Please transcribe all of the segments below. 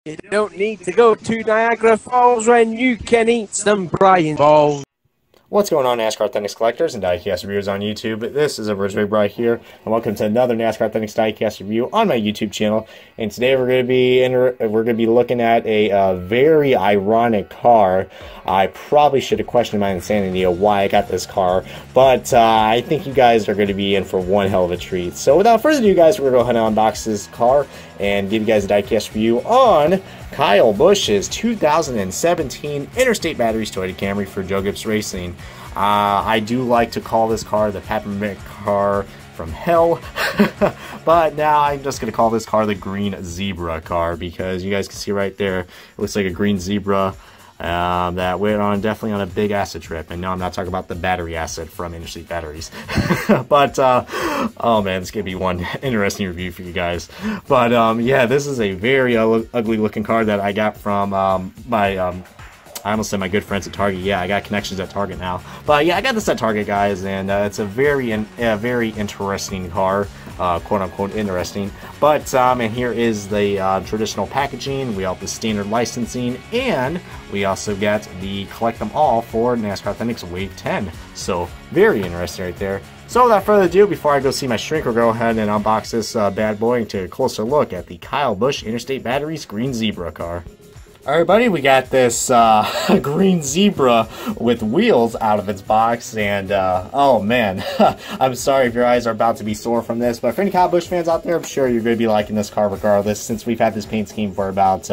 You don't need to go to Niagara Falls when you can eat some Brian balls. What's going on, NASCAR Authentics collectors and diecast reviewers on YouTube? This is Big Bright here, and welcome to another NASCAR Authentics diecast review on my YouTube channel. And today we're going to be looking at a very ironic car. I probably should have questioned my insanity of why I got this car, but I think you guys are going to be in for one hell of a treat. So without further ado, guys, we're going to go ahead and unbox this car and give you guys a diecast review on Kyle Busch's 2017 Interstate Batteries Toyota Camry for Joe Gibbs Racing. I do like to call this car the peppermint car from hell, but now I'm just going to call this car the green zebra car, because you guys can see right there, it looks like a green zebra that went on definitely on a big acid trip. And no, I'm not talking about the battery acid from Interstate Batteries, but oh man, this could be one interesting review for you guys. But yeah, this is a very ugly looking car that I got from I almost said my good friends at Target. Yeah, I got connections at Target now. But yeah, I got this at Target, guys, and it's a very interesting car, quote unquote interesting. But and here is the traditional packaging. We have the standard licensing, and we also get the collect them all for NASCAR Authentics Wave 10. So very interesting right there. So without further ado, before I go see my shrink, we'll go ahead and unbox this bad boy and take a closer look at the Kyle Busch Interstate Batteries Green Zebra car. Alright, buddy, we got this green zebra with wheels out of its box, and oh man, I'm sorry if your eyes are about to be sore from this, but for any Kyle Busch fans out there, I'm sure you're going to be liking this car regardless, since we've had this paint scheme for about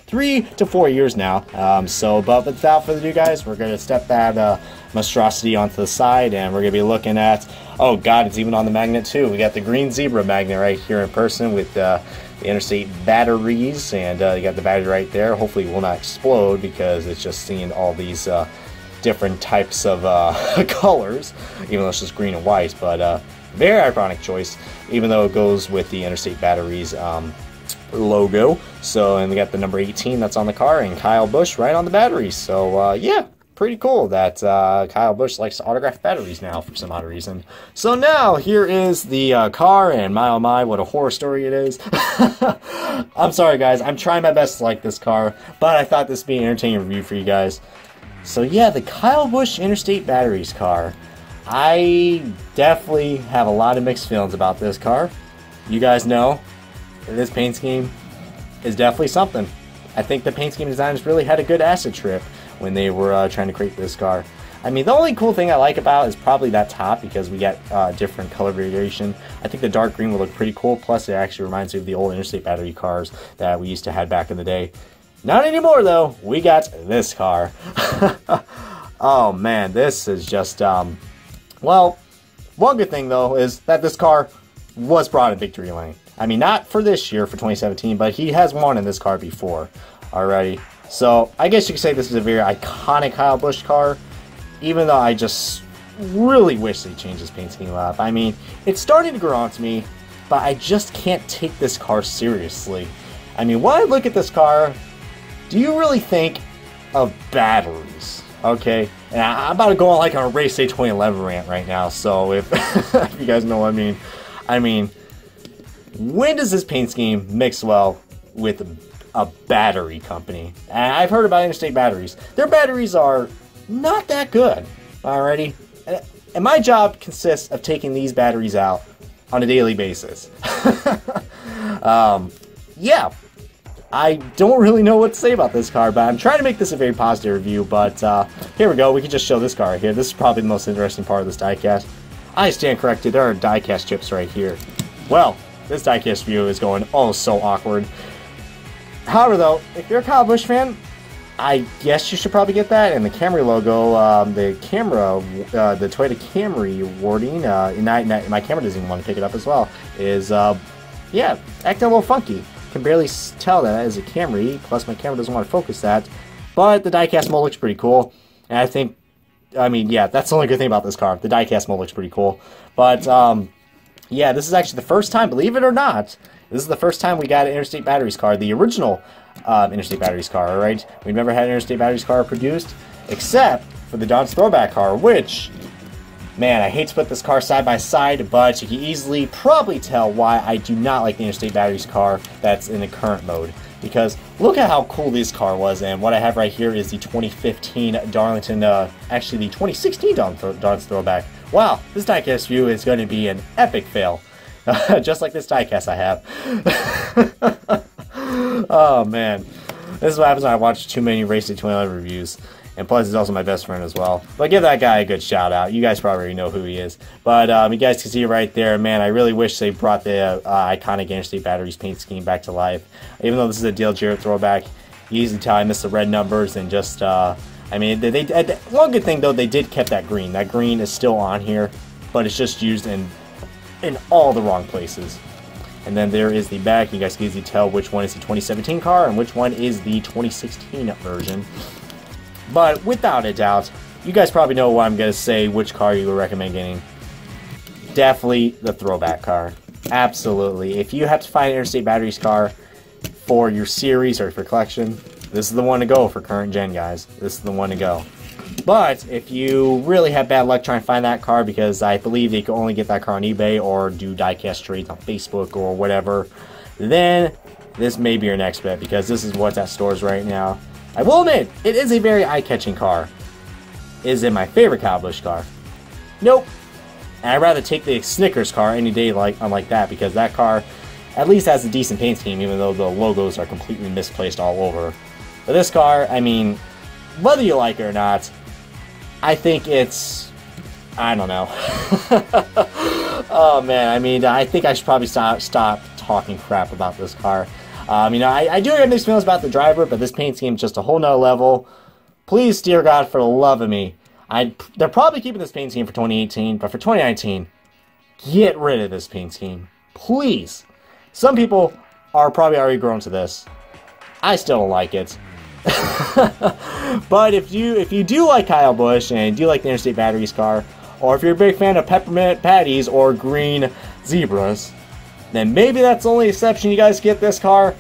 3 to 4 years now. But without further ado, guys, we're going to step that monstrosity onto the side, and we're going to be looking at, oh god, it's even on the magnet too. We got the green zebra magnet right here in person with the Interstate batteries, and you got the battery right there. Hopefully it will not explode, because it's just seeing all these different types of colors, even though it's just green and white. But very ironic choice, even though it goes with the Interstate batteries logo. So, and we got the number 18 that's on the car, and Kyle Busch right on the batteries. So yeah, pretty cool that Kyle Busch likes to autograph batteries now for some odd reason. So now, here is the car, and my oh my, what a horror story it is. I'm sorry guys, I'm trying my best to like this car, but I thought this would be an entertaining review for you guys. So yeah, the Kyle Busch Interstate Batteries car. I definitely have a lot of mixed feelings about this car. You guys know, this paint scheme is definitely something. I think the paint scheme designers really had a good acid trip when they were trying to create this car. I mean, the only cool thing I like about it is probably that top, because we get different color variation. I think the dark green would look pretty cool, plus it actually reminds me of the old Interstate battery cars that we used to have back in the day. Not anymore though, we got this car. Oh man, this is just, well, one good thing though is that this car was brought in victory lane. I mean, not for this year, for 2017, but he has won in this car before already. So, I guess you could say this is a very iconic Kyle Busch car, even though I just really wish they changed this paint scheme up. I mean, it's starting to grow on to me, but I just can't take this car seriously. I mean, when I look at this car, do you really think of batteries? Okay, and I'm about to go on like a Race Day 2011 rant right now, so if, if you guys know what I mean, when does this paint scheme mix well with a battery company? And I've heard about Interstate batteries. Their batteries are not that good, alrighty? And my job consists of taking these batteries out on a daily basis. Yeah, I don't really know what to say about this car, but I'm trying to make this a very positive review. But here we go, we can just show this car right here. This is probably the most interesting part of this diecast. I stand corrected, there are diecast chips right here. Well, this diecast view is going oh so awkward. However though, if you're a Kyle Busch fan, I guess you should probably get that. And the Camry logo, the Toyota Camry wording, my camera doesn't even want to pick it up as well, is, yeah, acting a little funky. Can barely tell that is a Camry, plus my camera doesn't want to focus that. But the diecast mold looks pretty cool. And I think, I mean, yeah, that's the only good thing about this car. The diecast mold looks pretty cool. But, yeah, this is actually the first time, believe it or not, this is the first time we got an Interstate Batteries car, the original Interstate Batteries car, alright? We've never had an Interstate Batteries car produced, except for the Don's Throwback car, which, man, I hate to put this car side by side, but you can easily probably tell why I do not like the Interstate Batteries car that's in the current mode. because look at how cool this car was. And what I have right here is the 2015 Darlington, actually the 2016 Darlington throwback. Wow, this diecast review is going to be an epic fail. Just like this diecast I have. Oh man, this is what happens when I watch too many Race to 2011 reviews. And plus, he's also my best friend as well. But give that guy a good shout out. You guys probably already know who he is. But you guys can see right there, man, I really wish they brought the iconic Interstate Batteries paint scheme back to life. Even though this is a Dale Jarrett throwback, you easily tell I missed the red numbers and just, I mean, one good thing though, they did keep that green. That green is still on here, but it's just used in all the wrong places. And then there is the back. You guys can easily tell which one is the 2017 car and which one is the 2016 version. But without a doubt, you guys probably know what I'm going to say, which car you would recommend getting. Definitely the throwback car. Absolutely. If you have to find an Interstate Batteries car for your series or for collection, this is the one to go for current gen, guys. This is the one to go. But if you really have bad luck trying to find that car, because I believe you can only get that car on eBay or do diecast trades on Facebook or whatever, then this may be your next bet, because this is what's at stores right now. I will admit, it is a very eye-catching car. Is it my favorite Kyle Busch car? Nope. And I'd rather take the Snickers car any day unlike that, because that car at least has a decent paint scheme, even though the logos are completely misplaced all over. But this car, I mean, whether you like it or not, I think it's, I don't know. Oh man, I mean, I think I should probably stop talking crap about this car. You know, I do have mixed feelings about the driver, but this paint scheme is just a whole nother level. Please, dear God, for the love of me, they're probably keeping this paint scheme for 2018, but for 2019, get rid of this paint scheme. Please. Some people are probably already grown to this. I still don't like it. But if you do like Kyle Busch and do like the Interstate Batteries car, or if you're a big fan of peppermint patties or green zebras, then maybe that's the only exception you guys get this car.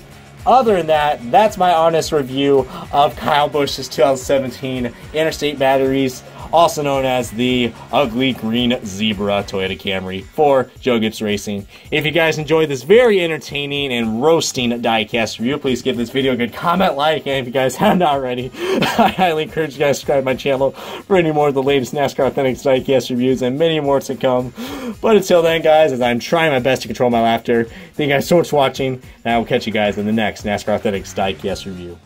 Other than that, that's my honest review of Kyle Busch's 2017 Interstate Batteries, also known as the ugly green zebra Toyota Camry for Joe Gibbs Racing. If you guys enjoyed this very entertaining and roasting diecast review, please give this video a good comment, like, and if you guys haven't already, I highly encourage you guys to subscribe to my channel for any more of the latest NASCAR Authentic diecast reviews and many more to come. But until then, guys, as I'm trying my best to control my laughter, thank you guys so much for watching, and I will catch you guys in the next NASCAR Authentic diecast review.